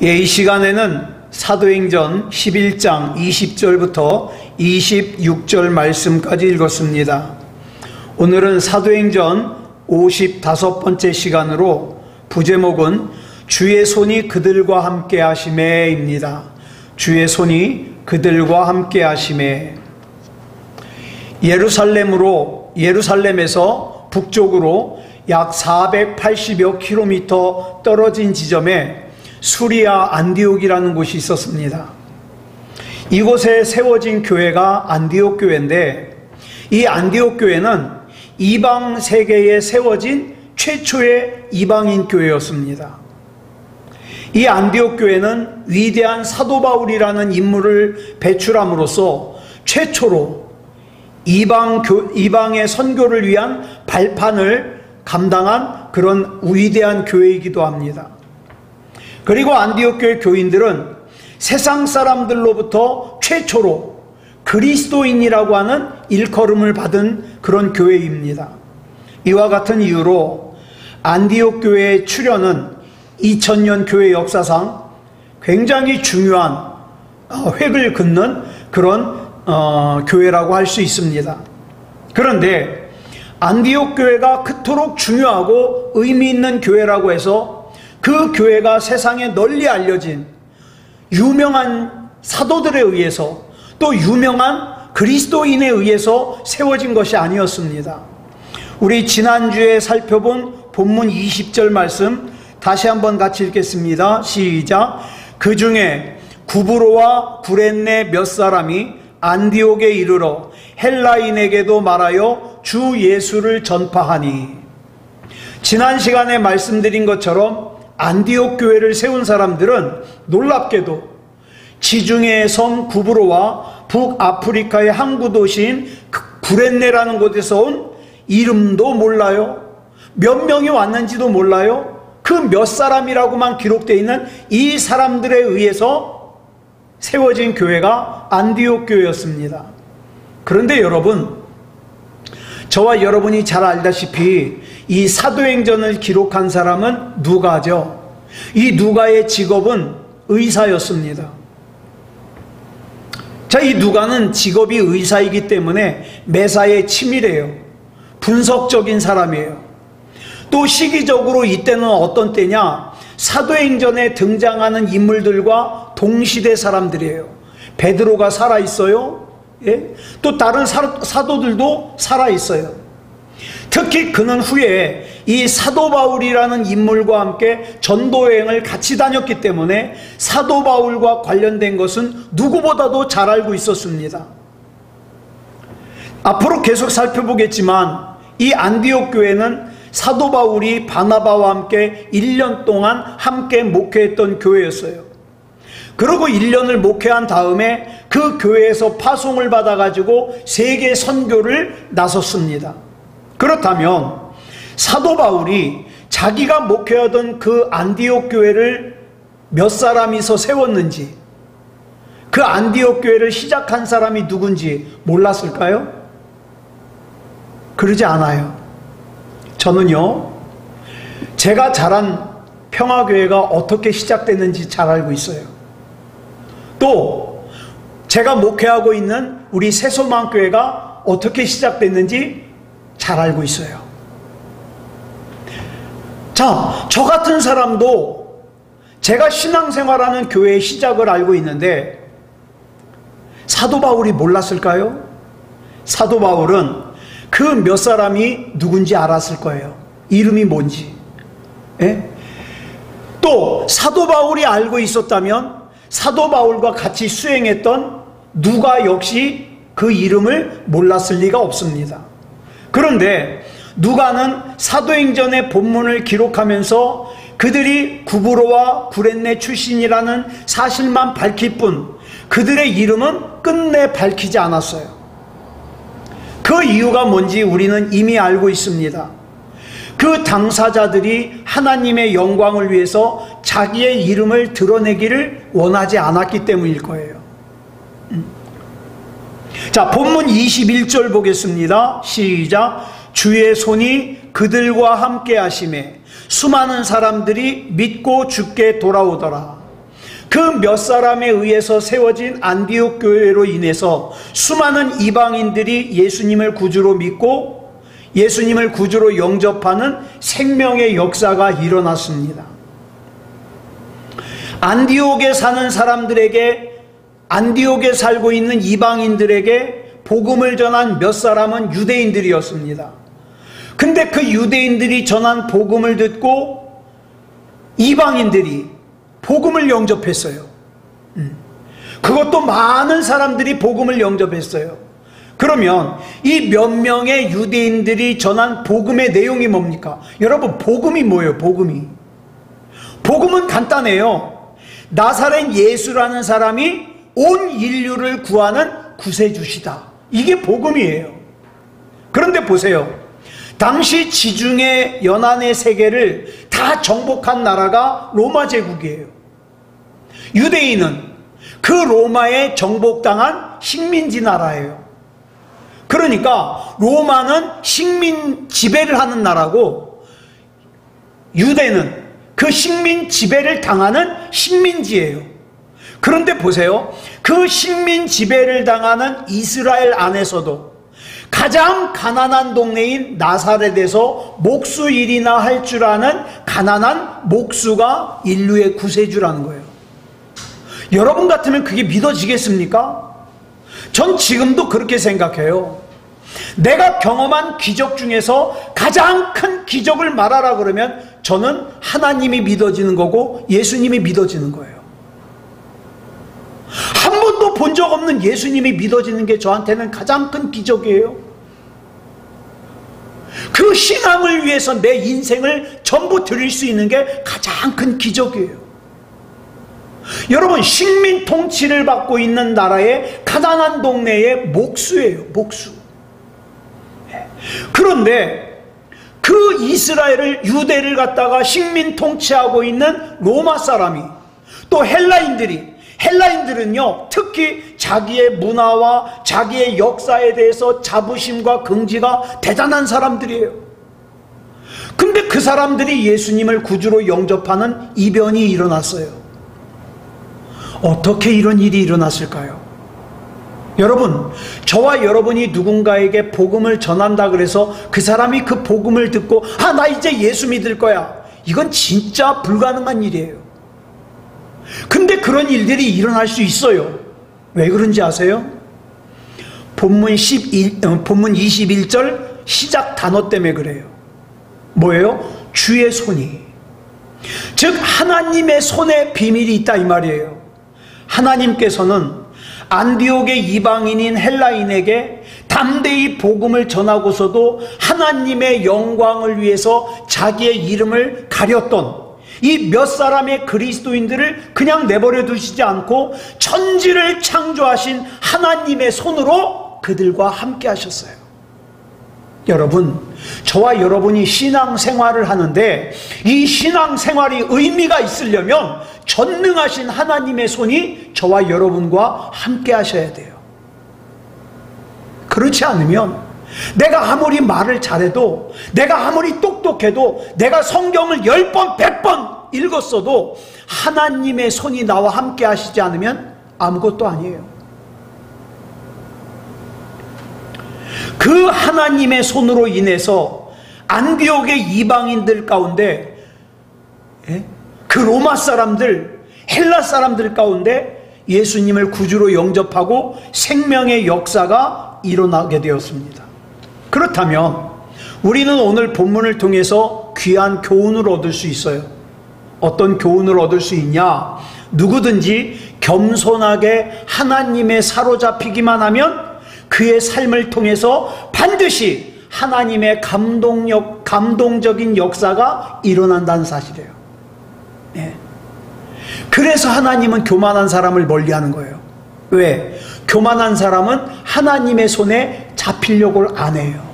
이 시간에는 사도행전 11장 20절부터 26절 말씀까지 읽었습니다. 오늘은 사도행전 55번째 시간으로 부제목은 주의 손이 그들과 함께 하심에입니다. 주의 손이 그들과 함께 하심에. 예루살렘에서 북쪽으로 약 480여 킬로미터 떨어진 지점에 수리아 안디옥이라는 곳이 있었습니다. 이곳에 세워진 교회가 안디옥 교회인데, 이 안디옥 교회는 이방 세계에 세워진 최초의 이방인 교회였습니다. 이 안디옥 교회는 위대한 사도 바울이라는 인물을 배출함으로써 최초로 이방의 선교를 위한 발판을 감당한 그런 위대한 교회이기도 합니다. 그리고 안디옥 교회 교인들은 세상 사람들로부터 최초로 그리스도인이라고 하는 일컬음을 받은 그런 교회입니다. 이와 같은 이유로 안디옥 교회의 출현은 2000년 교회 역사상 굉장히 중요한 획을 긋는 그런 교회라고 할 수 있습니다. 그런데 안디옥 교회가 그토록 중요하고 의미 있는 교회라고 해서 그 교회가 세상에 널리 알려진 유명한 사도들에 의해서 또 유명한 그리스도인에 의해서 세워진 것이 아니었습니다. 우리 지난주에 살펴본 본문 20절 말씀 다시 한번 같이 읽겠습니다. 시작. 그 중에 구브로와 구레네 몇 사람이 안디옥에 이르러 헬라인에게도 말하여 주 예수를 전파하니. 지난 시간에 말씀드린 것처럼 안디옥 교회를 세운 사람들은 놀랍게도 지중해의 섬 구브로와 북아프리카의 항구 도시인 구레네라는 곳에서 온, 이름도 몰라요, 몇 명이 왔는지도 몰라요, 그 몇 사람이라고만 기록되어 있는 이 사람들에 의해서 세워진 교회가 안디옥 교회였습니다. 그런데 여러분, 저와 여러분이 잘 알다시피 이 사도행전을 기록한 사람은 누가죠. 이 누가의 직업은 의사였습니다. 자, 이 누가는 직업이 의사이기 때문에 매사에 치밀해요. 분석적인 사람이에요. 또 시기적으로 이때는 어떤 때냐, 사도행전에 등장하는 인물들과 동시대 사람들이에요. 베드로가 살아있어요. 예? 또 다른 사도들도 살아있어요. 특히 그는 후에 이 사도 바울이라는 인물과 함께 전도여행을 같이 다녔기 때문에 사도 바울과 관련된 것은 누구보다도 잘 알고 있었습니다. 앞으로 계속 살펴보겠지만 이 안디옥 교회는 사도 바울이 바나바와 함께 1년 동안 함께 목회했던 교회였어요. 그리고 1년을 목회한 다음에 그 교회에서 파송을 받아가지고 세계 선교를 나섰습니다. 그렇다면 사도 바울이 자기가 목회하던 그 안디옥 교회를 몇 사람이서 세웠는지, 그 안디옥 교회를 시작한 사람이 누군지 몰랐을까요? 그러지 않아요. 저는요, 제가 자란 평화교회가 어떻게 시작됐는지 잘 알고 있어요. 또 제가 목회하고 있는 우리 새소망교회가 어떻게 시작됐는지 잘 알고 있어요. 자, 저 같은 사람도 제가 신앙생활하는 교회의 시작을 알고 있는데 사도 바울이 몰랐을까요? 사도 바울은 그 몇 사람이 누군지 알았을 거예요. 이름이 뭔지. 예? 또 사도 바울이 알고 있었다면 사도 바울과 같이 수행했던 누가 역시 그 이름을 몰랐을 리가 없습니다. 그런데 누가는 사도행전의 본문을 기록하면서 그들이 구브로와 구레네 출신이라는 사실만 밝힐 뿐 그들의 이름은 끝내 밝히지 않았어요. 그 이유가 뭔지 우리는 이미 알고 있습니다. 그 당사자들이 하나님의 영광을 위해서 자기의 이름을 드러내기를 원하지 않았기 때문일 거예요. 자, 본문 21절 보겠습니다. 시작. 주의 손이 그들과 함께 하심에 수많은 사람들이 믿고 주께 돌아오더라. 그 몇 사람에 의해서 세워진 안디옥 교회로 인해서 수많은 이방인들이 예수님을 구주로 믿고 예수님을 구주로 영접하는 생명의 역사가 일어났습니다. 안디옥에 사는 사람들에게, 안디옥에 살고 있는 이방인들에게 복음을 전한 몇 사람은 유대인들이었습니다. 근데 그 유대인들이 전한 복음을 듣고 이방인들이 복음을 영접했어요. 그것도 많은 사람들이 복음을 영접했어요. 그러면 이 몇 명의 유대인들이 전한 복음의 내용이 뭡니까? 여러분, 복음이 뭐예요? 복음은 간단해요. 나사렛 예수라는 사람이 온 인류를 구하는 구세주시다. 이게 복음이에요. 그런데 보세요. 당시 지중해 연안의 세계를 다 정복한 나라가 로마 제국이에요. 유대인은 그 로마에 정복당한 식민지 나라예요. 그러니까 로마는 식민 지배를 하는 나라고 유대는 그 식민 지배를 당하는 식민지예요. 그런데 보세요. 그 식민 지배를 당하는 이스라엘 안에서도 가장 가난한 동네인 나사렛에서 목수일이나 할 줄 아는 가난한 목수가 인류의 구세주라는 거예요. 여러분 같으면 그게 믿어지겠습니까? 전 지금도 그렇게 생각해요. 내가 경험한 기적 중에서 가장 큰 기적을 말하라 그러면 저는 하나님이 믿어지는 거고 예수님이 믿어지는 거예요. 한 번도 본 적 없는 예수님이 믿어지는 게 저한테는 가장 큰 기적이에요. 그 신앙을 위해서 내 인생을 전부 드릴 수 있는 게 가장 큰 기적이에요. 여러분, 식민 통치를 받고 있는 나라의 가난한 동네의 목수예요. 목수. 그런데 그 이스라엘을, 유대를 갖다가 식민 통치하고 있는 로마 사람이, 또 헬라인들은요, 특히 자기의 문화와 자기의 역사에 대해서 자부심과 긍지가 대단한 사람들이에요. 근데 그 사람들이 예수님을 구주로 영접하는 이변이 일어났어요. 어떻게 이런 일이 일어났을까요? 여러분, 저와 여러분이 누군가에게 복음을 전한다 그래서 그 사람이 그 복음을 듣고 나 이제 예수 믿을 거야, 이건 진짜 불가능한 일이에요. 근데 그런 일들이 일어날 수 있어요. 왜 그런지 아세요? 본문 21절 시작 단어 때문에 그래요. 뭐예요? 주의 손이. 즉 하나님의 손에 비밀이 있다 이 말이에요. 하나님께서는 안디옥의 이방인인 헬라인에게 담대히 복음을 전하고서도 하나님의 영광을 위해서 자기의 이름을 가렸던 이 몇 사람의 그리스도인들을 그냥 내버려 두시지 않고 천지를 창조하신 하나님의 손으로 그들과 함께 하셨어요. 여러분, 저와 여러분이 신앙생활을 하는데 이 신앙생활이 의미가 있으려면 전능하신 하나님의 손이 저와 여러분과 함께 하셔야 돼요. 그렇지 않으면 내가 아무리 말을 잘해도, 내가 아무리 똑똑해도, 내가 성경을 10번 100번 읽었어도 하나님의 손이 나와 함께 하시지 않으면 아무것도 아니에요. 그 하나님의 손으로 인해서 안디옥의 이방인들 가운데, 그 로마 사람들, 헬라 사람들 가운데 예수님을 구주로 영접하고 생명의 역사가 일어나게 되었습니다. 그렇다면 우리는 오늘 본문을 통해서 귀한 교훈을 얻을 수 있어요. 어떤 교훈을 얻을 수 있냐? 누구든지 겸손하게 하나님에 사로잡히기만 하면 그의 삶을 통해서 반드시 하나님의 감동적인 역사가 일어난다는 사실이에요. 네. 그래서 하나님은 교만한 사람을 멀리하는 거예요. 왜? 교만한 사람은 하나님의 손에 잡히려고 안 해요.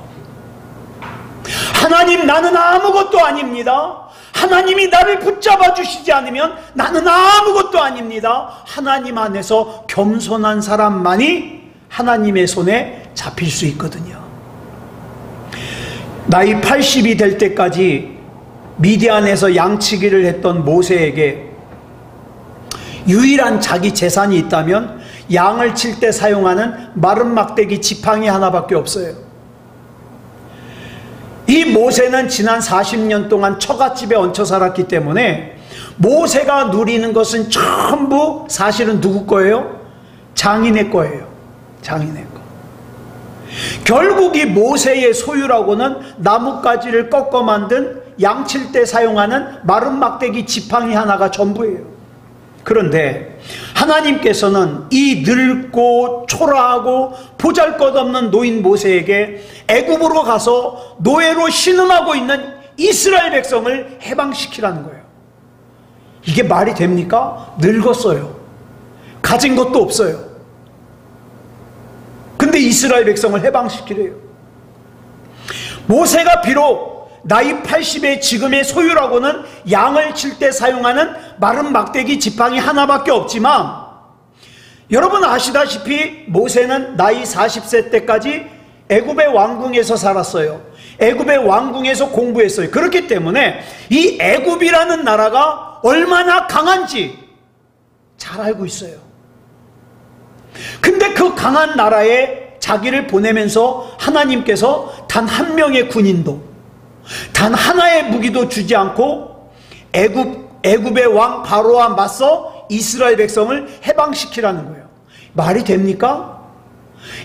하나님, 나는 아무것도 아닙니다. 하나님이 나를 붙잡아 주시지 않으면 나는 아무것도 아닙니다. 하나님 안에서 겸손한 사람만이 하나님의 손에 잡힐 수 있거든요. 나이 80이 될 때까지 미디안에서 양치기를 했던 모세에게 유일한 자기 재산이 있다면 양을 칠 때 사용하는 마른 막대기 지팡이 하나밖에 없어요. 이 모세는 지난 40년 동안 처갓집에 얹혀 살았기 때문에 모세가 누리는 것은 전부 사실은 누구 거예요? 장인의 거예요. 장인의 거. 결국 이 모세의 소유라고는 나뭇가지를 꺾어 만든 양칠 때 사용하는 마른 막대기 지팡이 하나가 전부예요. 그런데 하나님께서는 이 늙고 초라하고 보잘것없는 노인 모세에게 애굽으로 가서 노예로 신음하고 있는 이스라엘 백성을 해방시키라는 거예요. 이게 말이 됩니까? 늙었어요. 가진 것도 없어요. 근데 이스라엘 백성을 해방시키래요. 모세가 비록 나이 80의 지금의 소유라고는 양을 칠 때 사용하는 마른 막대기 지팡이 하나밖에 없지만, 여러분 아시다시피 모세는 나이 40세 때까지 애굽의 왕궁에서 살았어요. 애굽의 왕궁에서 공부했어요. 그렇기 때문에 이 애굽이라는 나라가 얼마나 강한지 잘 알고 있어요. 근데 그 강한 나라에 자기를 보내면서 하나님께서 단 한 명의 군인도, 단 하나의 무기도 주지 않고 애굽의 왕 바로와 맞서 이스라엘 백성을 해방시키라는 거예요. 말이 됩니까?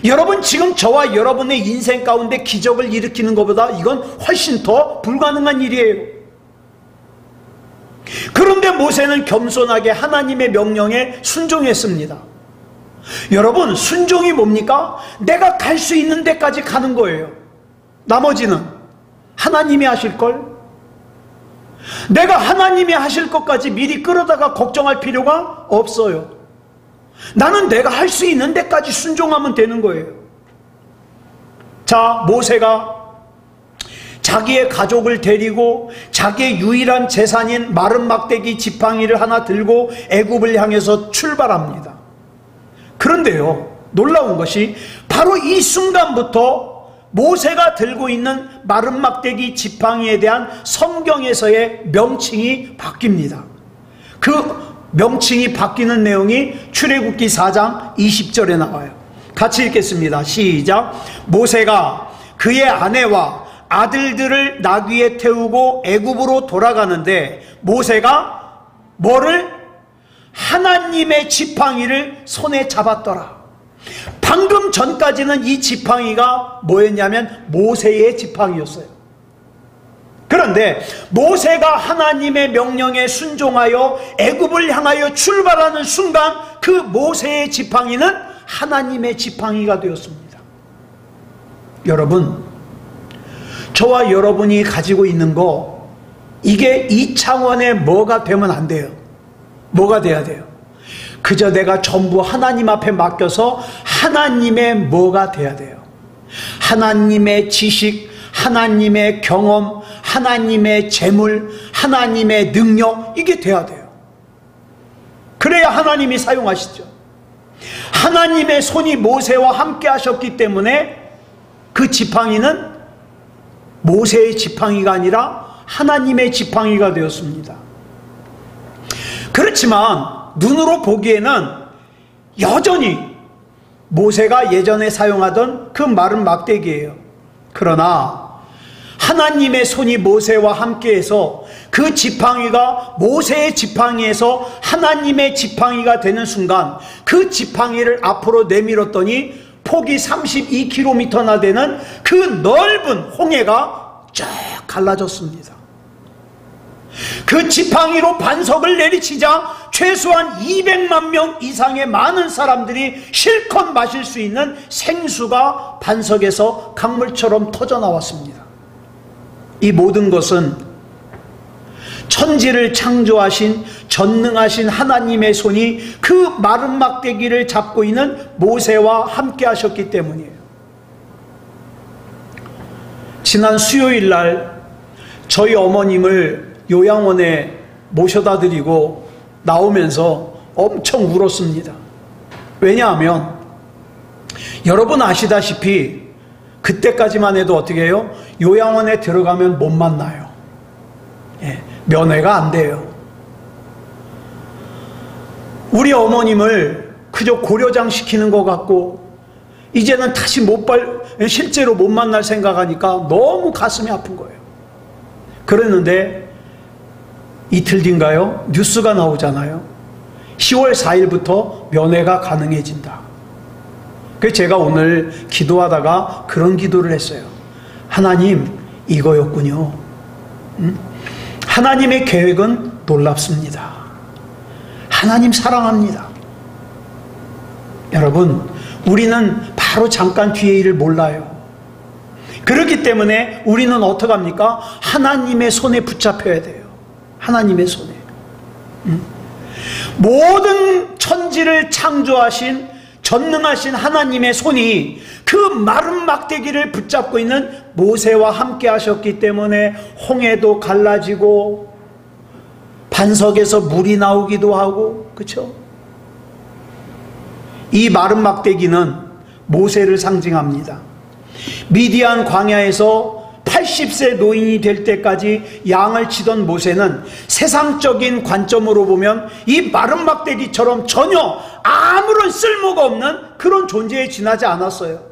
여러분, 지금 저와 여러분의 인생 가운데 기적을 일으키는 것보다 이건 훨씬 더 불가능한 일이에요. 그런데 모세는 겸손하게 하나님의 명령에 순종했습니다. 여러분, 순종이 뭡니까? 내가 갈 수 있는 데까지 가는 거예요. 나머지는 하나님이 하실걸? 내가 하나님이 하실 것까지 미리 끌어다가 걱정할 필요가 없어요. 나는 내가 할 수 있는 데까지 순종하면 되는 거예요. 자, 모세가 자기의 가족을 데리고 자기의 유일한 재산인 마른 막대기 지팡이를 하나 들고 애굽을 향해서 출발합니다. 그런데요, 놀라운 것이 바로 이 순간부터 모세가 들고 있는 마른 막대기 지팡이에 대한 성경에서의 명칭이 바뀝니다. 그 명칭이 바뀌는 내용이 출애굽기 4장 20절에 나와요. 같이 읽겠습니다. 시작. 모세가 그의 아내와 아들들을 나귀에 태우고 애굽으로 돌아가는데 모세가 뭐를? 하나님의 지팡이를 손에 잡았더라. 방금 전까지는 이 지팡이가 뭐였냐면 모세의 지팡이였어요. 그런데 모세가 하나님의 명령에 순종하여 애굽을 향하여 출발하는 순간 그 모세의 지팡이는 하나님의 지팡이가 되었습니다. 여러분, 저와 여러분이 가지고 있는 거, 이게 이 차원의 뭐가 되면 안 돼요. 뭐가 돼야 돼요? 그저 내가 전부 하나님 앞에 맡겨서 하나님의 뭐가 돼야 돼요. 하나님의 지식, 하나님의 경험, 하나님의 재물, 하나님의 능력, 이게 돼야 돼요. 그래야 하나님이 사용하시죠. 하나님의 손이 모세와 함께 하셨기 때문에 그 지팡이는 모세의 지팡이가 아니라 하나님의 지팡이가 되었습니다. 그렇지만 눈으로 보기에는 여전히 모세가 예전에 사용하던 그 마른 막대기예요. 그러나 하나님의 손이 모세와 함께해서 그 지팡이가 모세의 지팡이에서 하나님의 지팡이가 되는 순간 그 지팡이를 앞으로 내밀었더니 폭이 32km나 되는 그 넓은 홍해가 쫙 갈라졌습니다. 그 지팡이로 반석을 내리치자 최소한 200만 명 이상의 많은 사람들이 실컷 마실 수 있는 생수가 반석에서 강물처럼 터져 나왔습니다. 이 모든 것은 천지를 창조하신 전능하신 하나님의 손이 그 마른 막대기를 잡고 있는 모세와 함께 하셨기 때문이에요. 지난 수요일 날 저희 어머님을 요양원에 모셔다 드리고 나오면서 엄청 울었습니다. 왜냐하면 여러분 아시다시피 그때까지만 해도 어떻게 해요? 요양원에 들어가면 못 만나요. 면회가 안 돼요. 우리 어머님을 그저 고려장 시키는 것 같고 이제는 다시 실제로 못 만날 생각하니까 너무 가슴이 아픈 거예요. 그랬는데 이틀 뒤인가요? 뉴스가 나오잖아요. 10월 4일부터 면회가 가능해진다. 그래서 제가 오늘 기도하다가 그런 기도를 했어요. 하나님, 이거였군요. 하나님의 계획은 놀랍습니다. 하나님 사랑합니다. 여러분, 우리는 바로 잠깐 뒤의 일을 몰라요. 그렇기 때문에 우리는 어떡합니까? 하나님의 손에 붙잡혀야 돼요. 하나님의 손에. 모든 천지를 창조하신 전능하신 하나님의 손이 그 마른 막대기를 붙잡고 있는 모세와 함께 하셨기 때문에 홍해도 갈라지고 반석에서 물이 나오기도 하고, 그렇죠? 이 마른 막대기는 모세를 상징합니다. 미디안 광야에서 80세 노인이 될 때까지 양을 치던 모세는 세상적인 관점으로 보면 이 마른 막대기처럼 전혀 아무런 쓸모가 없는 그런 존재에 지나지 않았어요.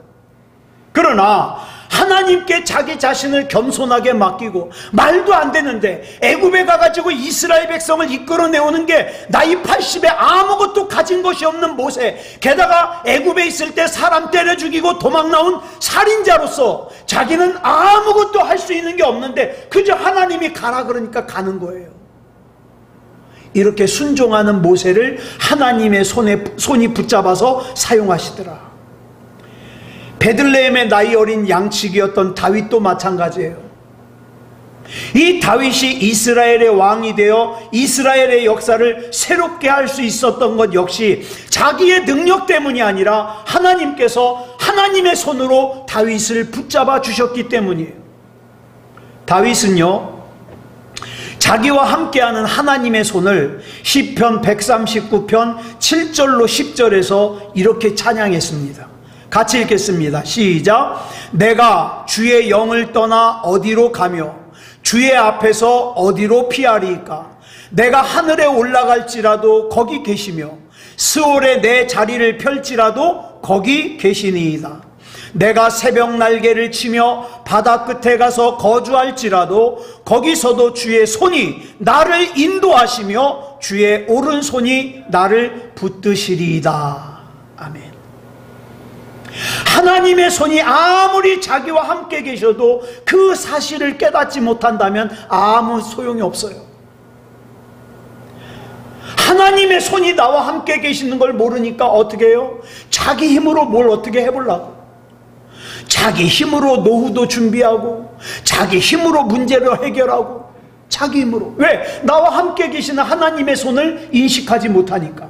그러나 하나님께 자기 자신을 겸손하게 맡기고, 말도 안 되는데 애굽에 가가지고 이스라엘 백성을 이끌어내오는 게 나이 80에 아무것도 가진 것이 없는 모세, 게다가 애굽에 있을 때 사람 때려 죽이고 도망 나온 살인자로서 자기는 아무것도 할 수 있는 게 없는데 그저 하나님이 가라 그러니까 가는 거예요. 이렇게 순종하는 모세를 하나님의 손이 붙잡아서 사용하시더라. 베들레헴의 나이 어린 양치기였던 다윗도 마찬가지예요. 이 다윗이 이스라엘의 왕이 되어 이스라엘의 역사를 새롭게 할 수 있었던 것 역시 자기의 능력 때문이 아니라 하나님께서 하나님의 손으로 다윗을 붙잡아 주셨기 때문이에요. 다윗은요, 자기와 함께하는 하나님의 손을 시편 139편 7절로 10절에서 이렇게 찬양했습니다. 같이 읽겠습니다. 시작. 내가 주의 영을 떠나 어디로 가며 주의 앞에서 어디로 피하리이까? 내가 하늘에 올라갈지라도 거기 계시며 스올에 내 자리를 펼지라도 거기 계시니이다. 내가 새벽 날개를 치며 바다 끝에 가서 거주할지라도 거기서도 주의 손이 나를 인도하시며 주의 오른손이 나를 붙드시리이다. 아멘. 하나님의 손이 아무리 자기와 함께 계셔도 그 사실을 깨닫지 못한다면 아무 소용이 없어요. 하나님의 손이 나와 함께 계시는 걸 모르니까 어떻게 해요? 자기 힘으로 뭘 어떻게 해보려고, 자기 힘으로 노후도 준비하고 자기 힘으로 문제를 해결하고, 자기 힘으로. 왜? 나와 함께 계시는 하나님의 손을 인식하지 못하니까.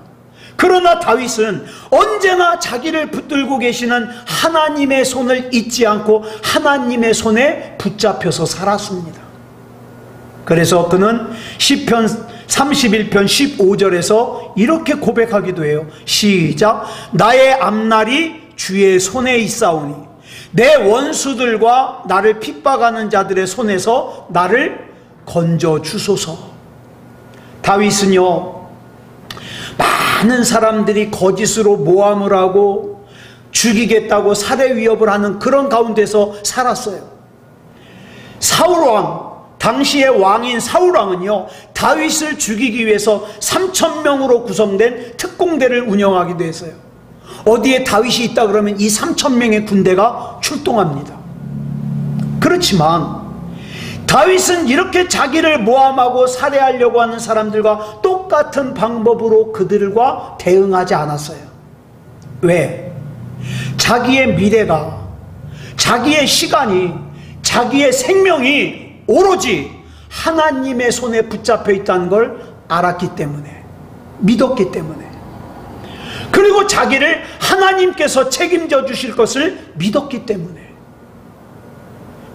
그러나 다윗은 언제나 자기를 붙들고 계시는 하나님의 손을 잊지 않고 하나님의 손에 붙잡혀서 살았습니다. 그래서 그는 시편 31편 15절에서 이렇게 고백하기도 해요. 시작. 나의 앞날이 주의 손에 있사오니 내 원수들과 나를 핍박하는 자들의 손에서 나를 건져 주소서. 다윗은요, 많은 사람들이 거짓으로 모함을 하고 죽이겠다고 살해 위협을 하는 그런 가운데서 살았어요. 사울왕, 당시의 왕인 사울왕은요, 다윗을 죽이기 위해서 3,000명으로 구성된 특공대를 운영하기도 했어요. 어디에 다윗이 있다 그러면 이 3,000명의 군대가 출동합니다. 그렇지만 다윗은 이렇게 자기를 모함하고 살해하려고 하는 사람들과 똑같은 방법으로 그들과 대응하지 않았어요. 왜? 자기의 미래가, 자기의 시간이, 자기의 생명이 오로지 하나님의 손에 붙잡혀 있다는 걸 알았기 때문에, 믿었기 때문에, 그리고 자기를 하나님께서 책임져 주실 것을 믿었기 때문에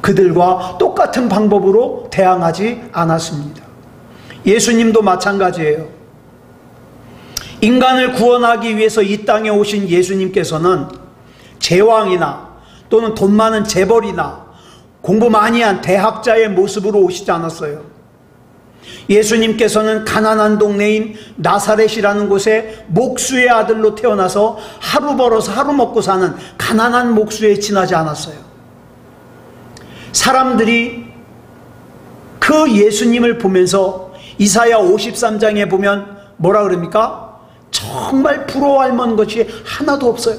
그들과 똑같은 방법으로 대항하지 않았습니다. 예수님도 마찬가지예요. 인간을 구원하기 위해서 이 땅에 오신 예수님께서는 제왕이나 또는 돈 많은 재벌이나 공부 많이 한 대학자의 모습으로 오시지 않았어요. 예수님께서는 가난한 동네인 나사렛이라는 곳에 목수의 아들로 태어나서 하루 벌어서 하루 먹고 사는 가난한 목수에 지나지 않았어요. 사람들이 그 예수님을 보면서 이사야 53장에 보면 뭐라 그럽니까? 정말 부러워할 만한 것이 하나도 없어요.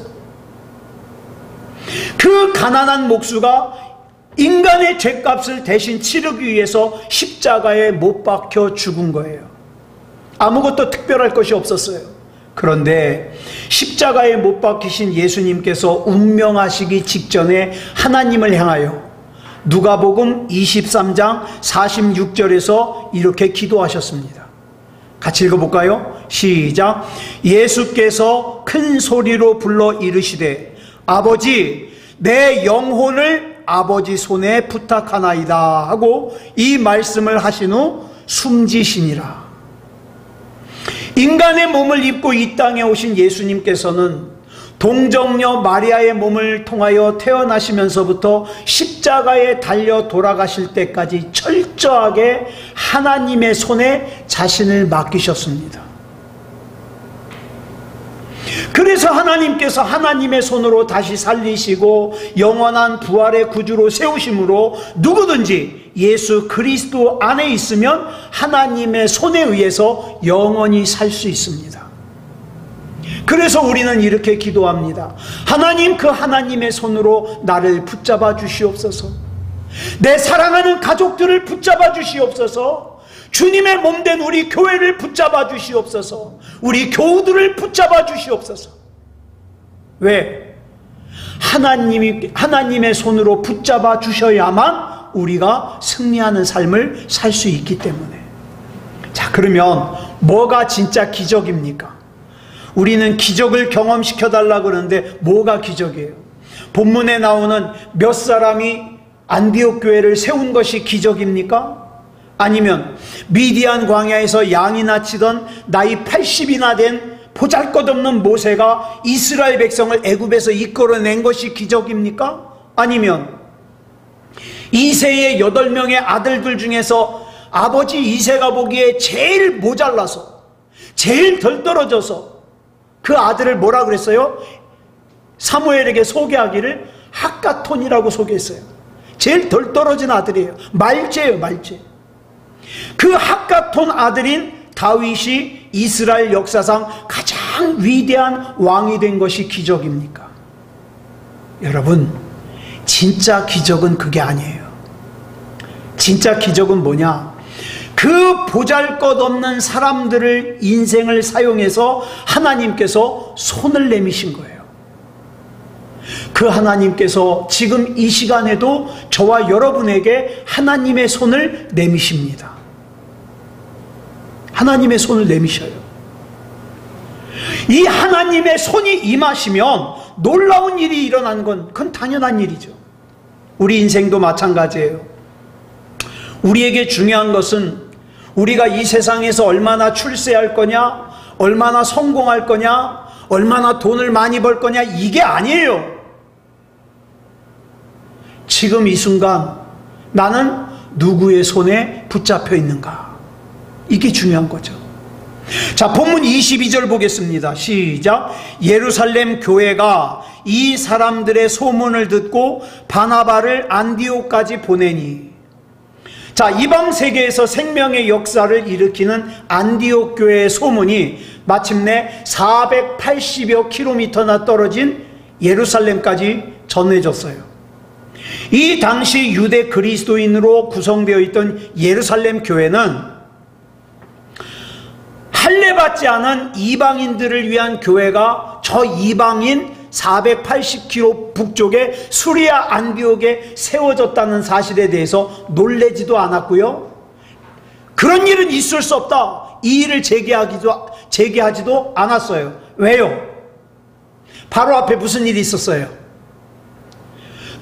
그 가난한 목수가 인간의 죄값을 대신 치르기 위해서 십자가에 못 박혀 죽은 거예요. 아무것도 특별할 것이 없었어요. 그런데 십자가에 못 박히신 예수님께서 운명하시기 직전에 하나님을 향하여 누가복음 23장 46절에서 이렇게 기도하셨습니다. 같이 읽어볼까요? 시작. 예수께서 큰 소리로 불러 이르시되 아버지 내 영혼을 아버지 손에 부탁하나이다 하고 이 말씀을 하신 후 숨지시니라. 인간의 몸을 입고 이 땅에 오신 예수님께서는 동정녀 마리아의 몸을 통하여 태어나시면서부터 십자가에 달려 돌아가실 때까지 철저하게 하나님의 손에 자신을 맡기셨습니다. 그래서 하나님께서 하나님의 손으로 다시 살리시고 영원한 부활의 구주로 세우심으로 누구든지 예수 그리스도 안에 있으면 하나님의 손에 의해서 영원히 살 수 있습니다. 그래서 우리는 이렇게 기도합니다. 하나님, 그 하나님의 손으로 나를 붙잡아 주시옵소서. 내 사랑하는 가족들을 붙잡아 주시옵소서. 주님의 몸된 우리 교회를 붙잡아 주시옵소서. 우리 교우들을 붙잡아 주시옵소서. 왜? 하나님의 손으로 붙잡아 주셔야만 우리가 승리하는 삶을 살 수 있기 때문에. 자, 그러면 뭐가 진짜 기적입니까? 우리는 기적을 경험시켜달라고 그러는데 뭐가 기적이에요? 본문에 나오는 몇 사람이 안디옥 교회를 세운 것이 기적입니까? 아니면 미디안 광야에서 양이나 치던 나이 80이나 된 보잘것없는 모세가 이스라엘 백성을 애굽에서 이끌어낸 것이 기적입니까? 아니면 이새의 8명의 아들들 중에서 아버지 이새가 보기에 제일 모자라서 제일 덜 떨어져서 그 아들을 뭐라 그랬어요? 사무엘에게 소개하기를 학가톤이라고 소개했어요. 제일 덜 떨어진 아들이에요. 말제예요, 말제. 그 학가톤 아들인 다윗이 이스라엘 역사상 가장 위대한 왕이 된 것이 기적입니까? 여러분, 진짜 기적은 그게 아니에요. 진짜 기적은 뭐냐? 그 보잘것없는 사람들을 인생을 사용해서 하나님께서 손을 내미신 거예요. 그 하나님께서 지금 이 시간에도 저와 여러분에게 하나님의 손을 내미십니다. 하나님의 손을 내미셔요. 이 하나님의 손이 임하시면 놀라운 일이 일어나는 건 그건 당연한 일이죠. 우리 인생도 마찬가지예요. 우리에게 중요한 것은 우리가 이 세상에서 얼마나 출세할 거냐, 얼마나 성공할 거냐, 얼마나 돈을 많이 벌 거냐, 이게 아니에요. 지금 이 순간 나는 누구의 손에 붙잡혀 있는가, 이게 중요한 거죠. 자, 본문 22절 보겠습니다. 시작. 예루살렘 교회가 이 사람들의 소문을 듣고 바나바를 안디옥까지 보내니. 자, 이방 세계에서 생명의 역사를 일으키는 안디옥 교회의 소문이 마침내 480여 킬로미터나 떨어진 예루살렘까지 전해졌어요. 이 당시 유대 그리스도인으로 구성되어 있던 예루살렘 교회는 할례받지 않은 이방인들을 위한 교회가 저 이방인 480km 북쪽에 수리아 안디옥에 세워졌다는 사실에 대해서 놀래지도 않았고요. 그런 일은 있을 수 없다, 이 일을 제기하지도 않았어요. 왜요? 바로 앞에 무슨 일이 있었어요?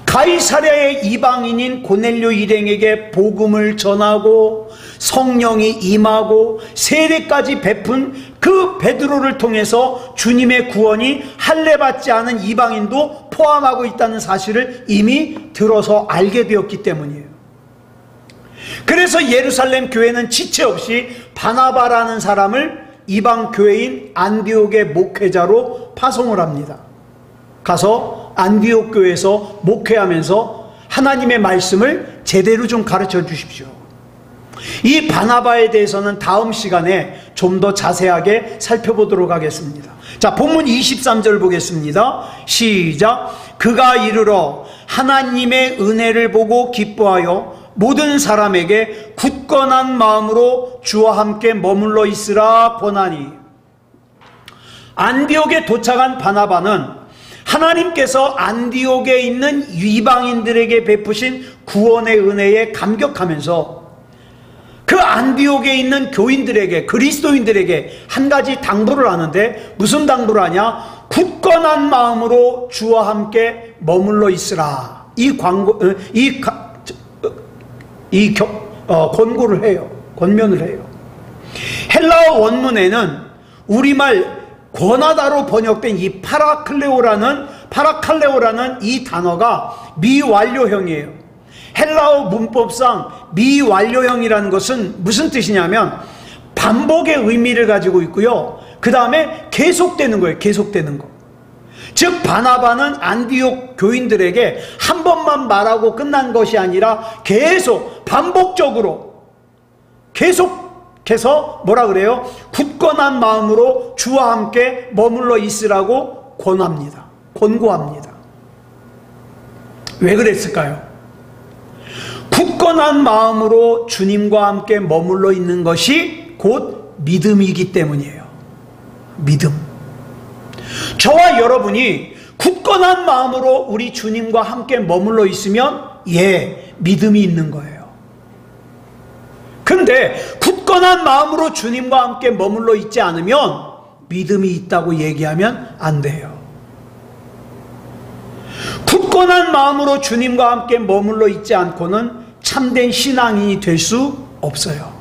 가이사랴의 이방인인 고넬료 일행에게 복음을 전하고 성령이 임하고 세례까지 베푼 그 베드로를 통해서 주님의 구원이 할례받지 않은 이방인도 포함하고 있다는 사실을 이미 들어서 알게 되었기 때문이에요. 그래서 예루살렘 교회는 지체 없이 바나바라는 사람을 이방 교회인 안디옥의 목회자로 파송을 합니다. 가서 안디옥 교회에서 목회하면서 하나님의 말씀을 제대로 좀 가르쳐 주십시오. 이 바나바에 대해서는 다음 시간에 좀 더 자세하게 살펴보도록 하겠습니다. 자, 본문 23절 보겠습니다. 시작. 그가 이르러 하나님의 은혜를 보고 기뻐하여 모든 사람에게 굳건한 마음으로 주와 함께 머물러 있으라 권하니. 안디옥에 도착한 바나바는 하나님께서 안디옥에 있는 이방인들에게 베푸신 구원의 은혜에 감격하면서 그 안디옥에 있는 교인들에게, 그리스도인들에게 한 가지 당부를 하는데, 무슨 당부를 하냐? 굳건한 마음으로 주와 함께 머물러 있으라. 권고를 해요. 권면을 해요. 헬라어 원문에는 우리말 권하다로 번역된 이 파라칼레오라는 이 단어가 미완료형이에요. 헬라어 문법상 미완료형이라는 것은 무슨 뜻이냐면 반복의 의미를 가지고 있고요. 그 다음에 계속되는 거예요. 계속되는 거. 즉 바나바는 안디옥 교인들에게 한 번만 말하고 끝난 것이 아니라 계속 반복적으로 계속해서 뭐라 그래요? 굳건한 마음으로 주와 함께 머물러 있으라고 권고합니다. 왜 그랬을까요? 굳건한 마음으로 주님과 함께 머물러 있는 것이 곧 믿음이기 때문이에요. 믿음. 저와 여러분이 굳건한 마음으로 우리 주님과 함께 머물러 있으면 믿음이 있는 거예요. 근데 굳건한 마음으로 주님과 함께 머물러 있지 않으면 믿음이 있다고 얘기하면 안 돼요. 굳건한 마음으로 주님과 함께 머물러 있지 않고는 참된 신앙인이 될 수 없어요.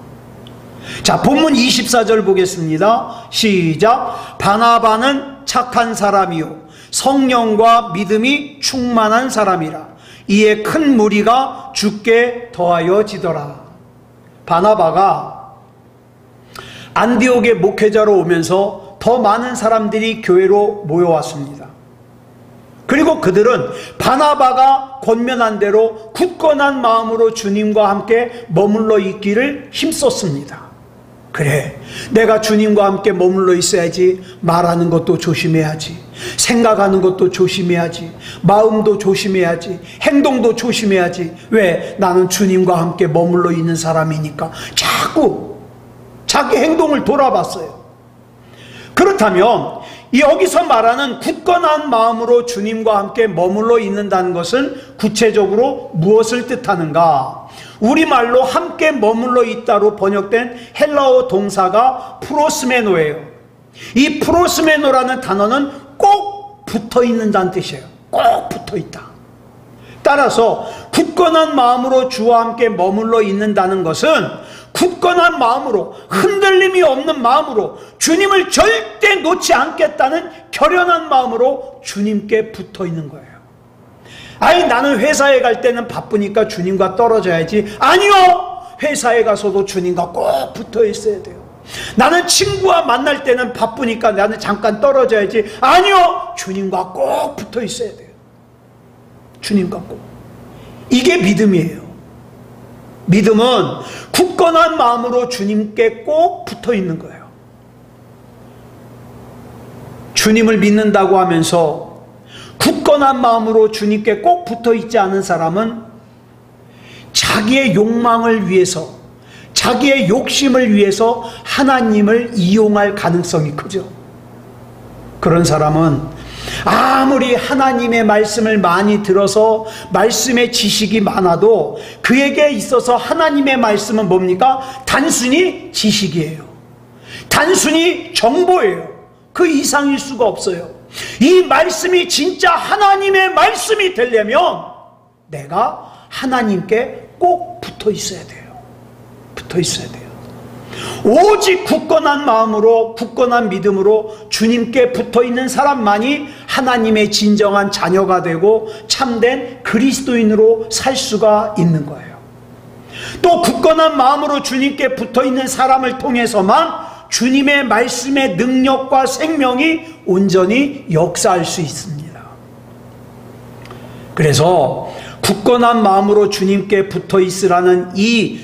자, 본문 24절 보겠습니다. 시작. 바나바는 착한 사람이요 성령과 믿음이 충만한 사람이라. 이에 큰 무리가 주께 더하여지더라. 바나바가 안디옥의 목회자로 오면서 더 많은 사람들이 교회로 모여왔습니다. 그리고 그들은 바나바가 권면한 대로 굳건한 마음으로 주님과 함께 머물러 있기를 힘썼습니다. 그래, 내가 주님과 함께 머물러 있어야지. 말하는 것도 조심해야지. 생각하는 것도 조심해야지. 마음도 조심해야지. 행동도 조심해야지. 왜? 나는 주님과 함께 머물러 있는 사람이니까. 자꾸 자기 행동을 돌아봤어요. 그렇다면 여기서 말하는 굳건한 마음으로 주님과 함께 머물러 있는다는 것은 구체적으로 무엇을 뜻하는가? 우리말로 함께 머물러 있다로 번역된 헬라어 동사가 프로스메노예요. 이 프로스메노라는 단어는 꼭 붙어 있는다는 뜻이에요. 꼭 붙어 있다. 따라서 굳건한 마음으로 주와 함께 머물러 있는다는 것은 굳건한 마음으로, 흔들림이 없는 마음으로, 주님을 절대 놓지 않겠다는 결연한 마음으로 주님께 붙어 있는 거예요. 아니, 나는 회사에 갈 때는 바쁘니까 주님과 떨어져야지. 아니요! 회사에 가서도 주님과 꼭 붙어 있어야 돼요. 나는 친구와 만날 때는 바쁘니까 나는 잠깐 떨어져야지. 아니요! 주님과 꼭 붙어 있어야 돼요. 주님과 꼭. 이게 믿음이에요. 믿음은 굳건한 마음으로 주님께 꼭 붙어 있는 거예요. 주님을 믿는다고 하면서 굳건한 마음으로 주님께 꼭 붙어 있지 않은 사람은 자기의 욕망을 위해서, 자기의 욕심을 위해서 하나님을 이용할 가능성이 크죠. 그런 사람은 아무리 하나님의 말씀을 많이 들어서 말씀의 지식이 많아도 그에게 있어서 하나님의 말씀은 뭡니까? 단순히 지식이에요. 단순히 정보예요. 그 이상일 수가 없어요. 이 말씀이 진짜 하나님의 말씀이 되려면 내가 하나님께 꼭 붙어 있어야 돼요. 붙어 있어야 돼요. 오직 굳건한 마음으로, 굳건한 믿음으로 주님께 붙어 있는 사람만이 하나님의 진정한 자녀가 되고 참된 그리스도인으로 살 수가 있는 거예요. 또 굳건한 마음으로 주님께 붙어있는 사람을 통해서만 주님의 말씀의 능력과 생명이 온전히 역사할 수 있습니다. 그래서 굳건한 마음으로 주님께 붙어있으라는 이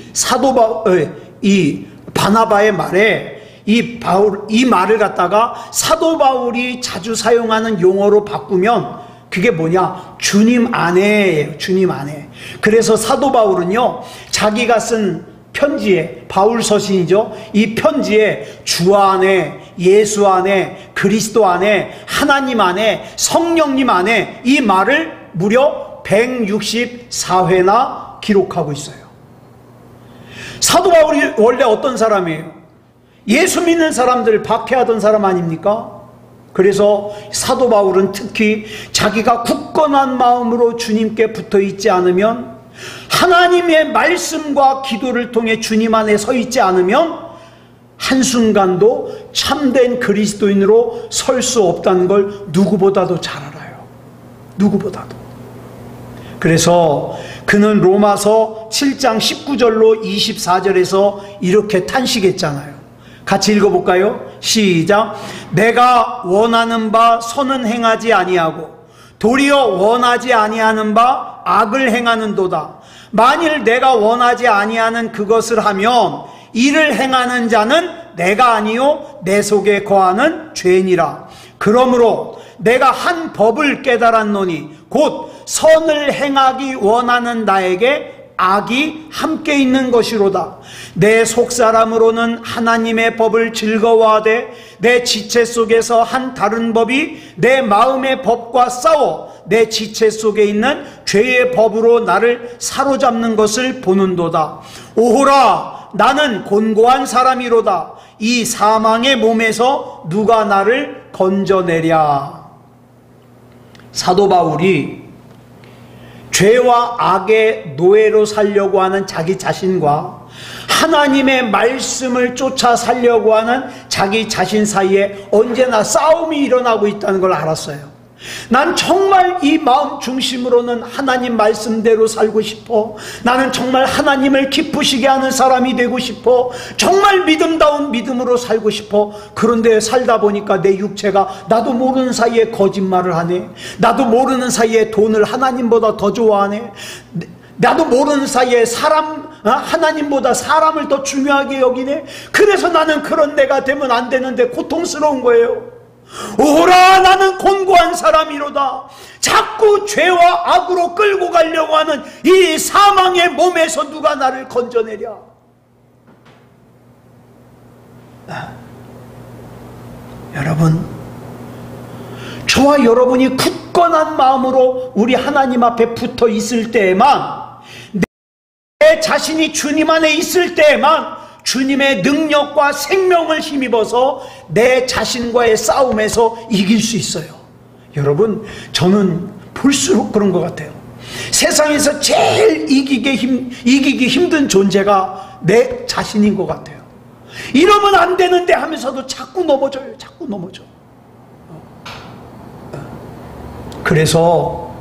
바나바의 말에 이 말을 갖다가 사도 바울이 자주 사용하는 용어로 바꾸면 그게 뭐냐? 주님 안에예요. 주님 안에. 그래서 사도 바울은요, 자기가 쓴 편지에, 바울 서신이죠. 이 편지에 주 안에, 예수 안에, 그리스도 안에, 하나님 안에, 성령님 안에 이 말을 무려 164회나 기록하고 있어요. 사도 바울이 원래 어떤 사람이에요? 예수 믿는 사람들 박해하던 사람 아닙니까? 그래서 사도 바울은 특히 자기가 굳건한 마음으로 주님께 붙어 있지 않으면, 하나님의 말씀과 기도를 통해 주님 안에 서 있지 않으면 한순간도 참된 그리스도인으로 설 수 없다는 걸 누구보다도 잘 알아요. 누구보다도. 그래서 그는 로마서 7장 19절로 24절에서 이렇게 탄식했잖아요. 같이 읽어볼까요? 시작. 내가 원하는 바 선은 행하지 아니하고 도리어 원하지 아니하는 바 악을 행하는도다. 만일 내가 원하지 아니하는 그것을 하면 이를 행하는 자는 내가 아니요 내 속에 거하는 죄니라. 그러므로 내가 한 법을 깨달았노니 곧 선을 행하기 원하는 나에게 악이 함께 있는 것이로다. 내 속사람으로는 하나님의 법을 즐거워하되 내 지체 속에서 한 다른 법이 내 마음의 법과 싸워 내 지체 속에 있는 죄의 법으로 나를 사로잡는 것을 보는도다. 오호라, 나는 곤고한 사람이로다. 이 사망의 몸에서 누가 나를 건져내랴. 사도 바울이 죄와 악의 노예로 살려고 하는 자기 자신과 하나님의 말씀을 쫓아 살려고 하는 자기 자신 사이에 언제나 싸움이 일어나고 있다는 걸 알았어요. 난 정말 이 마음 중심으로는 하나님 말씀대로 살고 싶어. 나는 정말 하나님을 기쁘시게 하는 사람이 되고 싶어. 정말 믿음다운 믿음으로 살고 싶어. 그런데 살다 보니까 내 육체가 나도 모르는 사이에 거짓말을 하네. 나도 모르는 사이에 돈을 하나님보다 더 좋아하네. 나도 모르는 사이에 하나님보다 사람을 더 중요하게 여기네. 그래서 나는 그런 내가 되면 안 되는데 고통스러운 거예요. 오라, 나는 곤고한 사람이로다. 자꾸 죄와 악으로 끌고 가려고 하는 이 사망의 몸에서 누가 나를 건져내랴. 여러분, 저와 여러분이 굳건한 마음으로 우리 하나님 앞에 붙어 있을 때에만, 내 자신이 주님 안에 있을 때에만 주님의 능력과 생명을 힘입어서 내 자신과의 싸움에서 이길 수 있어요. 여러분, 저는 볼수록 그런 것 같아요. 세상에서 제일 이기기 힘든 존재가 내 자신인 것 같아요. 이러면 안 되는데 하면서도 자꾸 넘어져요. 자꾸 넘어져. 그래서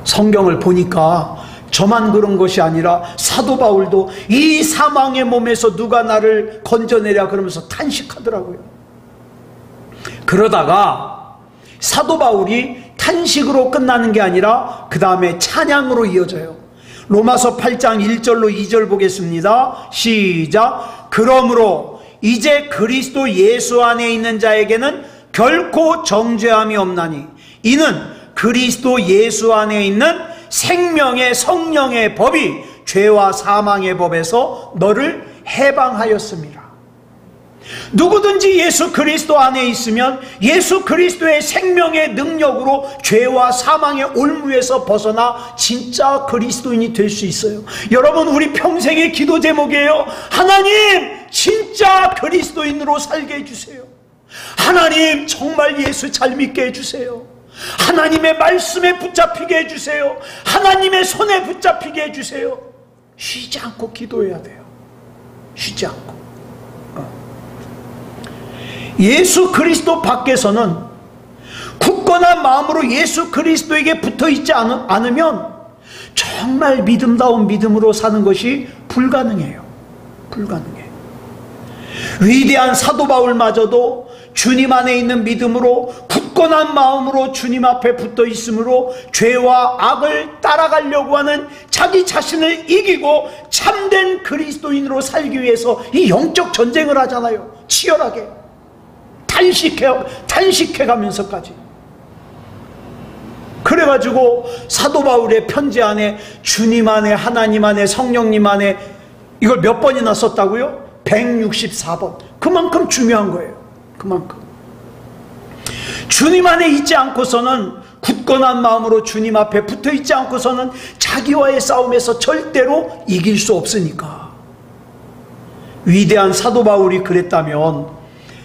성경을 보니까 저만 그런 것이 아니라 사도 바울도 이 사망의 몸에서 누가 나를 건져내랴 그러면서 탄식하더라고요. 그러다가 사도 바울이 탄식으로 끝나는 게 아니라 그 다음에 찬양으로 이어져요. 로마서 8장 1절로 2절 보겠습니다. 시작. 그러므로 이제 그리스도 예수 안에 있는 자에게는 결코 정죄함이 없나니 이는 그리스도 예수 안에 있는 생명의 성령의 법이 죄와 사망의 법에서 너를 해방하였습니다. 누구든지 예수 그리스도 안에 있으면 예수 그리스도의 생명의 능력으로 죄와 사망의 올무에서 벗어나 진짜 그리스도인이 될 수 있어요. 여러분, 우리 평생의 기도 제목이에요. 하나님, 진짜 그리스도인으로 살게 해주세요. 하나님, 정말 예수 잘 믿게 해주세요. 하나님의 말씀에 붙잡히게 해주세요. 하나님의 손에 붙잡히게 해주세요. 쉬지 않고 기도해야 돼요. 쉬지 않고. 예수 그리스도 밖에서는 굳건한 마음으로 예수 그리스도에게 붙어있지 않으면 정말 믿음다운 믿음으로 사는 것이 불가능해요. 불가능해요. 위대한 사도 바울마저도 주님 안에 있는 믿음으로 굳건한 마음으로 주님 앞에 붙어 있으므로 죄와 악을 따라가려고 하는 자기 자신을 이기고 참된 그리스도인으로 살기 위해서 이 영적 전쟁을 하잖아요. 치열하게 탄식해 가면서까지. 그래가지고 사도 바울의 편지 안에 주님 안에, 하나님 안에, 성령님 안에, 이걸 몇 번이나 썼다고요? 164번. 그만큼 중요한 거예요. 그만큼 주님 안에 있지 않고서는, 굳건한 마음으로 주님 앞에 붙어 있지 않고서는 자기와의 싸움에서 절대로 이길 수 없으니까. 위대한 사도 바울이 그랬다면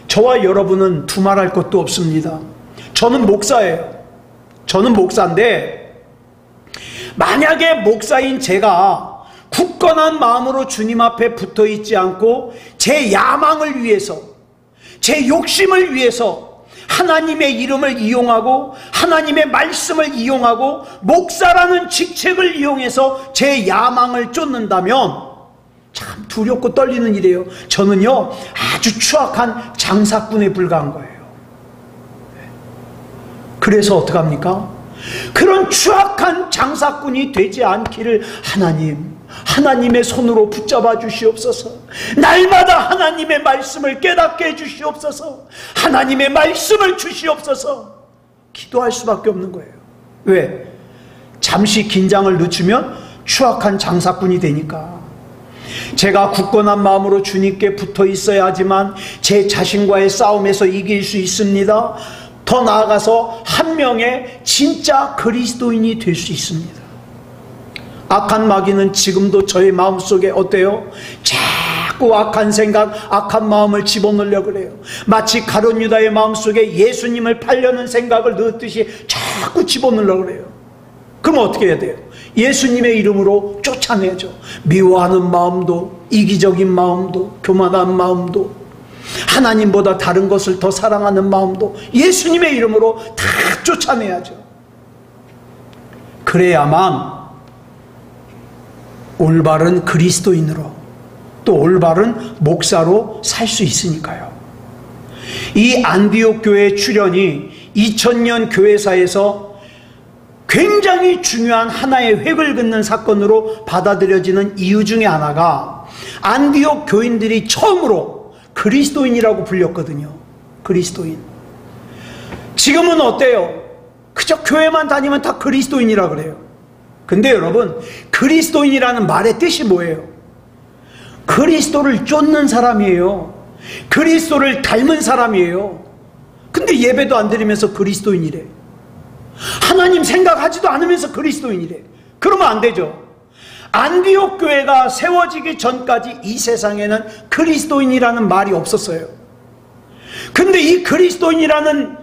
저와 여러분은 두말할 것도 없습니다. 저는 목사예요. 저는 목사인데 만약에 목사인 제가 굳건한 마음으로 주님 앞에 붙어 있지 않고 제 야망을 위해서, 제 욕심을 위해서 하나님의 이름을 이용하고 하나님의 말씀을 이용하고 목사라는 직책을 이용해서 제 야망을 쫓는다면 참 두렵고 떨리는 일이에요. 저는요 아주 추악한 장사꾼에 불과한 거예요. 그래서 어떡합니까? 그런 추악한 장사꾼이 되지 않기를 하나님의 손으로 붙잡아 주시옵소서. 날마다 하나님의 말씀을 깨닫게 해 주시옵소서. 하나님의 말씀을 주시옵소서. 기도할 수밖에 없는 거예요. 왜? 잠시 긴장을 늦추면 추악한 장사꾼이 되니까. 제가 굳건한 마음으로 주님께 붙어 있어야 하지만 제 자신과의 싸움에서 이길 수 있습니다. 더 나아가서 한 명의 진짜 그리스도인이 될 수 있습니다. 악한 마귀는 지금도 저의 마음속에 어때요? 자꾸 악한 생각, 악한 마음을 집어넣으려고 그래요. 마치 가룟 유다의 마음속에 예수님을 팔려는 생각을 넣었듯이 자꾸 집어넣으려고 그래요. 그럼 어떻게 해야 돼요? 예수님의 이름으로 쫓아내죠. 미워하는 마음도, 이기적인 마음도, 교만한 마음도, 하나님보다 다른 것을 더 사랑하는 마음도 예수님의 이름으로 다 쫓아내야죠. 그래야만 올바른 그리스도인으로, 또 올바른 목사로 살 수 있으니까요. 이 안디옥 교회 출현이 2000년 교회사에서 굉장히 중요한 하나의 획을 긋는 사건으로 받아들여지는 이유 중에 하나가 안디옥 교인들이 처음으로 그리스도인이라고 불렸거든요. 그리스도인. 지금은 어때요? 그저 교회만 다니면 다 그리스도인이라 그래요. 근데 여러분, 그리스도인이라는 말의 뜻이 뭐예요? 그리스도를 쫓는 사람이에요. 그리스도를 닮은 사람이에요. 근데 예배도 안 드리면서 그리스도인이래. 하나님 생각하지도 않으면서 그리스도인이래. 그러면 안 되죠. 안디옥 교회가 세워지기 전까지 이 세상에는 그리스도인이라는 말이 없었어요. 근데 이 그리스도인이라는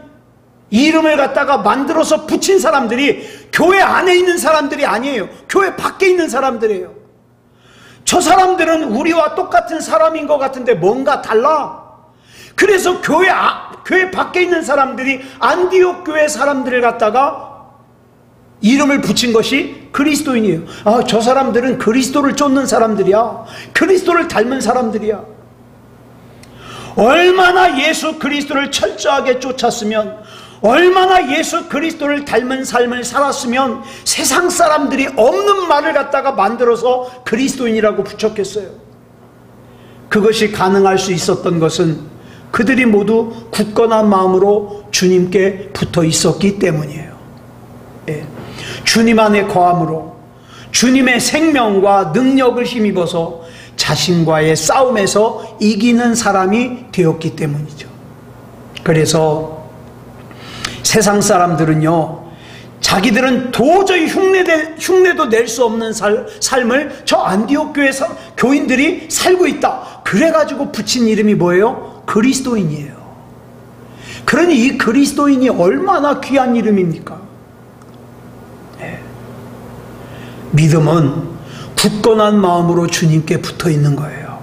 이름을 갖다가 만들어서 붙인 사람들이 교회 안에 있는 사람들이 아니에요. 교회 밖에 있는 사람들이에요. 저 사람들은 우리와 똑같은 사람인 것 같은데 뭔가 달라. 그래서 교회 밖에 있는 사람들이 안디옥 교회 사람들을 갖다가 이름을 붙인 것이 그리스도인이에요. 아, 저 사람들은 그리스도를 쫓는 사람들이야. 그리스도를 닮은 사람들이야. 얼마나 예수 그리스도를 철저하게 쫓았으면, 얼마나 예수 그리스도를 닮은 삶을 살았으면 세상 사람들이 없는 말을 갖다가 만들어서 그리스도인이라고 붙였겠어요. 그것이 가능할 수 있었던 것은 그들이 모두 굳건한 마음으로 주님께 붙어 있었기 때문이에요. 예. 주님 안에 거함으로 주님의 생명과 능력을 힘입어서 자신과의 싸움에서 이기는 사람이 되었기 때문이죠. 그래서 세상 사람들은요, 자기들은 도저히 흉내도 낼 수 없는 삶을 저 안디옥 교회 교인들이 살고 있다. 그래가지고 붙인 이름이 뭐예요? 그리스도인이에요. 그러니 이 그리스도인이 얼마나 귀한 이름입니까? 네. 믿음은 굳건한 마음으로 주님께 붙어 있는 거예요.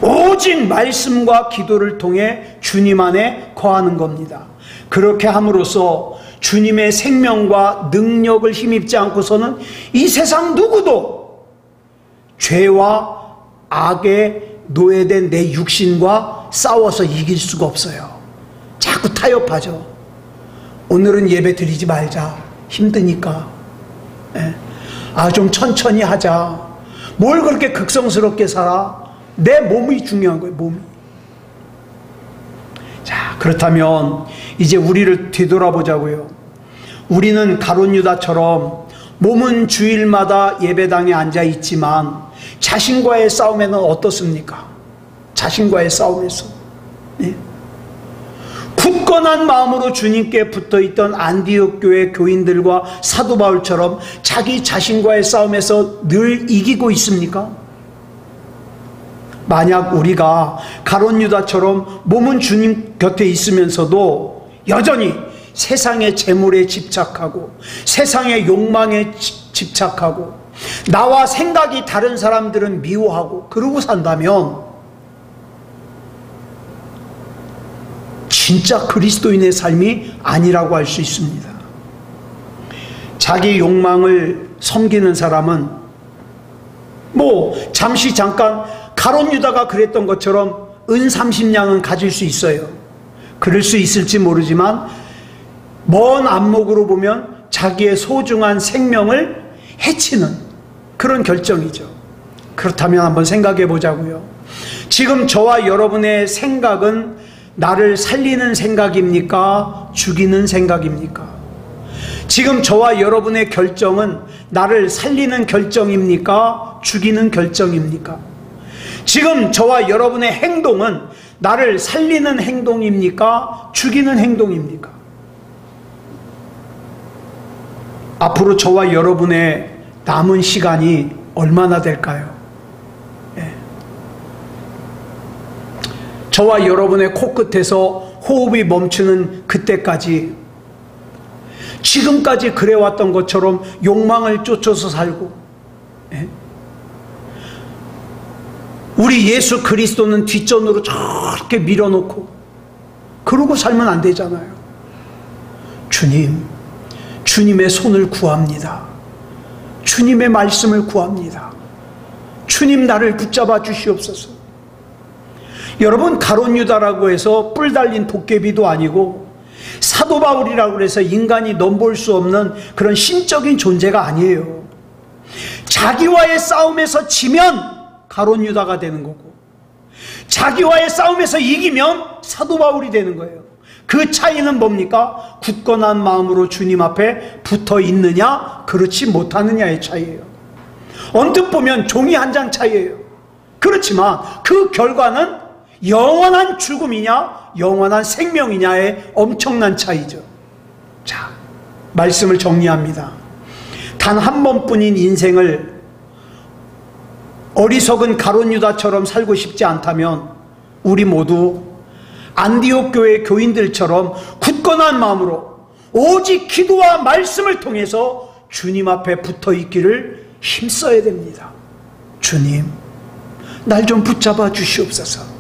오직 말씀과 기도를 통해 주님 안에 거하는 겁니다. 그렇게 함으로써 주님의 생명과 능력을 힘입지 않고서는 이 세상 누구도 죄와 악에 노예된 내 육신과 싸워서 이길 수가 없어요. 자꾸 타협하죠. 오늘은 예배 드리지 말자. 힘드니까. 좀 천천히 하자. 뭘 그렇게 극성스럽게 살아? 내 몸이 중요한 거예요. 몸이. 자, 그렇다면 이제 우리를 되돌아보자고요. 우리는 가룟 유다처럼 몸은 주일마다 예배당에 앉아 있지만 자신과의 싸움에는 어떻습니까? 자신과의 싸움에서 굳건한 마음으로 주님께 붙어있던 안디옥 교회 교인들과 사도 바울처럼 자기 자신과의 싸움에서 늘 이기고 있습니까? 만약 우리가 가룟 유다처럼 몸은 주님 곁에 있으면서도 여전히 세상의 재물에 집착하고 세상의 욕망에 집착하고 나와 생각이 다른 사람들은 미워하고 그러고 산다면 진짜 그리스도인의 삶이 아니라고 할 수 있습니다. 자기 욕망을 섬기는 사람은 잠시 잠깐 가룟 유다가 그랬던 것처럼 은 30냥은 가질 수 있어요. 그럴 수 있을지 모르지만 먼 안목으로 보면 자기의 소중한 생명을 해치는 그런 결정이죠. 그렇다면 한번 생각해 보자고요. 지금 저와 여러분의 생각은 나를 살리는 생각입니까? 죽이는 생각입니까? 지금 저와 여러분의 결정은 나를 살리는 결정입니까? 죽이는 결정입니까? 지금 저와 여러분의 행동은 나를 살리는 행동입니까? 죽이는 행동입니까? 앞으로 저와 여러분의 남은 시간이 얼마나 될까요? 저와 여러분의 코끝에서 호흡이 멈추는 그때까지 지금까지 그래왔던 것처럼 욕망을 쫓아서 살고 우리 예수 그리스도는 뒷전으로 저렇게 밀어놓고 그러고 살면 안 되잖아요. 주님의 손을 구합니다. 주님의 말씀을 구합니다. 주님 나를 붙잡아 주시옵소서. 여러분, 가룟 유다라고 해서 뿔 달린 도깨비도 아니고 사도 바울이라고 해서 인간이 넘볼 수 없는 그런 신적인 존재가 아니에요. 자기와의 싸움에서 지면 가룟 유다가 되는 거고 자기와의 싸움에서 이기면 사도 바울이 되는 거예요. 그 차이는 뭡니까? 굳건한 마음으로 주님 앞에 붙어 있느냐 그렇지 못하느냐의 차이예요. 언뜻 보면 종이 한 장 차이예요. 그렇지만 그 결과는 영원한 죽음이냐 영원한 생명이냐의 엄청난 차이죠. 자, 말씀을 정리합니다. 단 한 번뿐인 인생을 어리석은 가룟 유다처럼 살고 싶지 않다면 우리 모두 안디옥 교회 교인들처럼 굳건한 마음으로 오직 기도와 말씀을 통해서 주님 앞에 붙어 있기를 힘써야 됩니다. 주님, 날 좀 붙잡아 주시옵소서.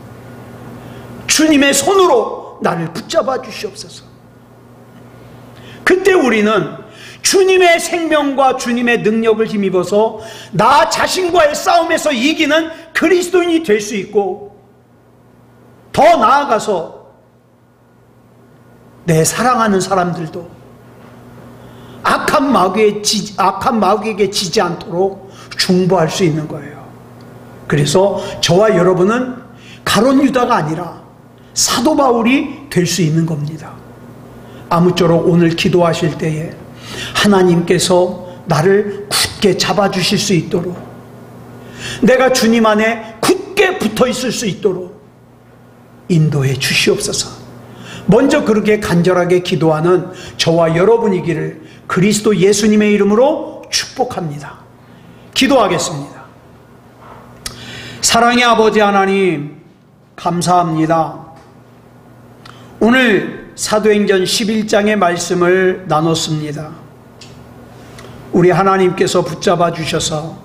주님의 손으로 나를 붙잡아 주시옵소서. 그때 우리는 주님의 생명과 주님의 능력을 힘입어서 나 자신과의 싸움에서 이기는 그리스도인이 될 수 있고, 더 나아가서 내 사랑하는 사람들도 악한 마귀에게 지지 않도록 중보할 수 있는 거예요. 그래서 저와 여러분은 가룟 유다가 아니라 사도 바울이 될 수 있는 겁니다. 아무쪼록 오늘 기도하실 때에 하나님께서 나를 굳게 잡아주실 수 있도록, 내가 주님 안에 굳게 붙어 있을 수 있도록 인도해 주시옵소서. 먼저 그렇게 간절하게 기도하는 저와 여러분이기를 그리스도 예수님의 이름으로 축복합니다. 기도하겠습니다. 사랑의 아버지 하나님, 감사합니다. 오늘 사도행전 11장의 말씀을 나눴습니다. 우리 하나님께서 붙잡아 주셔서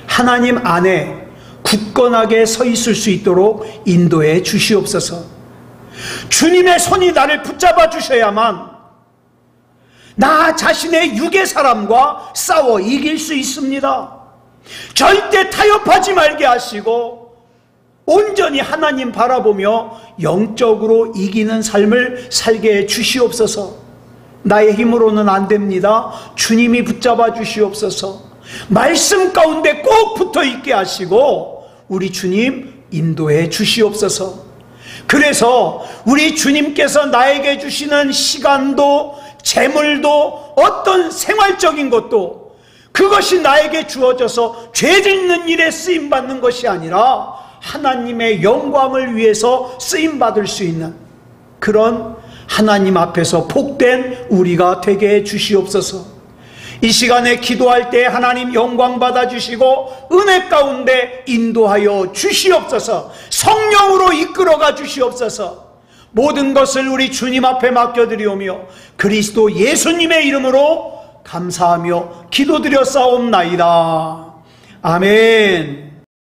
하나님 안에 굳건하게 서 있을 수 있도록 인도해 주시옵소서. 주님의 손이 나를 붙잡아 주셔야만 나 자신의 육의 사람과 싸워 이길 수 있습니다. 절대 타협하지 말게 하시고 온전히 하나님 바라보며 영적으로 이기는 삶을 살게 해 주시옵소서. 나의 힘으로는 안 됩니다. 주님이 붙잡아 주시옵소서. 말씀 가운데 꼭 붙어 있게 하시고 우리 주님 인도해 주시옵소서. 그래서 우리 주님께서 나에게 주시는 시간도 재물도 어떤 생활적인 것도 그것이 나에게 주어져서 죄 짓는 일에 쓰임받는 것이 아니라 하나님의 영광을 위해서 쓰임받을 수 있는 그런 하나님 앞에서 복된 우리가 되게 해 주시옵소서. 이 시간에 기도할 때 하나님 영광 받아주시고 은혜 가운데 인도하여 주시옵소서. 성령으로 이끌어가 주시옵소서. 모든 것을 우리 주님 앞에 맡겨드리오며 그리스도 예수님의 이름으로 감사하며 기도드려 싸움나이다. 아멘.